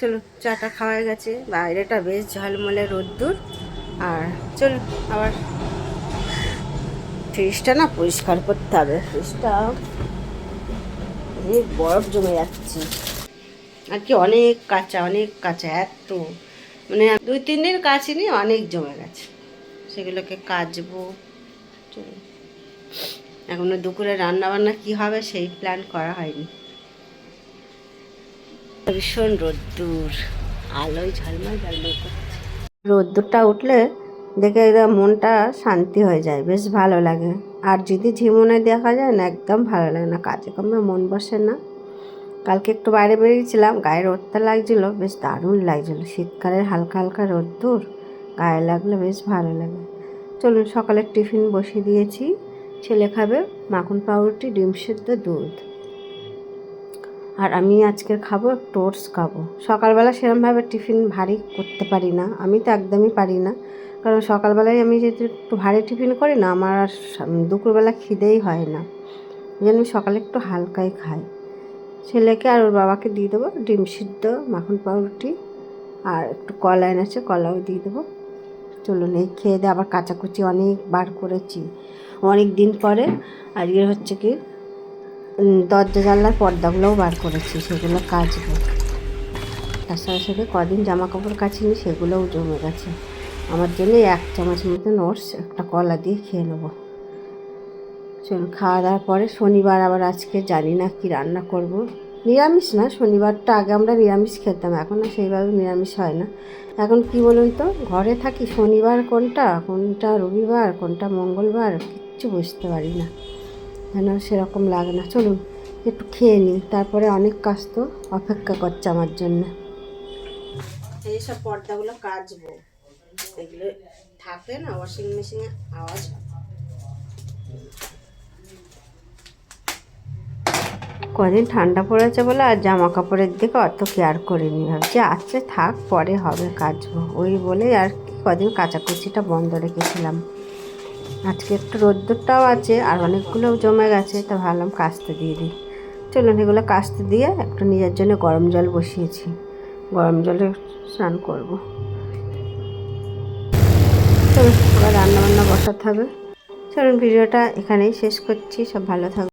চলো চাটা খাওয়া গেছে, বাইরেটা বেশ ঝলমলে রোদ্দুর। আর চলো আবার ফ্রিজটা না পরিষ্কার করতে হবে। ফ্রিজটা অনেক বরফ জমে যাচ্ছে আর কি, অনেক কাঁচা এত, মানে 2-3 দিন কাচিনি, অনেক জমে গেছে, সেগুলোকে কাচবো। চলো, এখনো দুপুরে রান্না বান্না কি হবে সেই প্ল্যান করা হয়নি। ভীষণ রোদ্দুর, আলোয় ঝলমল করছে। রোদ্দুরটা উঠলে দেখে একদম মনটা শান্তি হয়ে যায়, বেশ ভালো লাগে। আর যদি ঝিমুনে দেখা যায় না, একদম ভালো লাগে না, কাজে কমে মন বসে না। কালকে একটু বাইরে বেরিয়েছিলাম, গায়ে রোদটা লাগছিলো, বেশ দারুণ লাগছিলো। শীতকালের হালকা হালকা রোদ্দুর গায়ে লাগলে বেশ ভালো লাগে। চলুন, সকালের টিফিন বসিয়ে দিয়েছি। ছেলে খাবে মাখন পাউরুটি, ডিম সিদ্ধ, দুধ। আর আমি আজকে খাবো একটু ওটস খাবো। সকালবেলা সেরকমভাবে টিফিন ভারী করতে পারি না, আমি তো একদমই পারি না। কারণ সকালবেলায় আমি যদি একটু ভারী টিফিন করি না, আমার আর দুপুরবেলা খিদেই হয় না। এই জন্য আমি সকালে একটু হালকাই খাই। ছেলেকে আর ওর বাবাকে দিয়ে দেবো ডিম সিদ্ধ, মাখন পাউরুটি, আর একটু কলা এনেছে, কলাও দিয়ে দেবো। চলুন, এই খেয়ে দিয়ে আবার কাচাকুচি অনেকবার করেছি, অনেক দিন পরে। আজকে হচ্ছে কি দরজা জানলার পর্দাগুলোও বার করেছি, সেগুলো কাচবো। তার সাথে সাথে কদিন জামা কাপড় কাচিনি, সেগুলোও জমে গেছে। আমার জন্য 1 চামচ মতন ওটস একটা কলা দিয়ে খেয়ে নেবো। চলুন, খাওয়া দাওয়ার পরে শনিবার আবার আজকে জানি না কি রান্না করব। নিরামিষ না, শনিবারটা আগে আমরা নিরামিষ খেতাম, এখন আর সেইভাবে নিরামিষ হয় না। এখন কি বলুন তো, ঘরে থাকি, শনিবার কোনটা কোনটা রবিবার কোনটা মঙ্গলবার কিচ্ছু বুঝতে পারি না, যেন সেরকম লাগে না। চলুন একটু খেয়ে নিই, তারপরে অনেক কাজ তো অপেক্ষা করছে আমার জন্য। এইসব পর্দাগুলো কাচবো, এগুলো থাকে না ওয়াশিং মেশিনে, আওয়াজ হয়। কদিন ঠান্ডা পড়েছে বলে আর জামা কাপড়ের দিকে অত কেয়ার করিনি, ভাবছি আচ্ছা থাক পরে হবে, কাচবো ওই বলে আর কি কদিন কাচাকুচিটা বন্ধ রেখেছিলাম। আজকে একটু রোদ্দুরটাও আছে আর অনেকগুলোও জমে গেছে, তা ভাবলাম কাচতে দিয়ে দিই। চলুন, এগুলো কাচতে দিয়ে একটু নিজের জন্য গরম জল বসিয়েছি, গরম জলে স্নান করবো। চলুন, আবার রান্নাবান্না বসাতে হবে। চলুন, ভিডিওটা এখানেই শেষ করছি। সব ভালো থাকবে।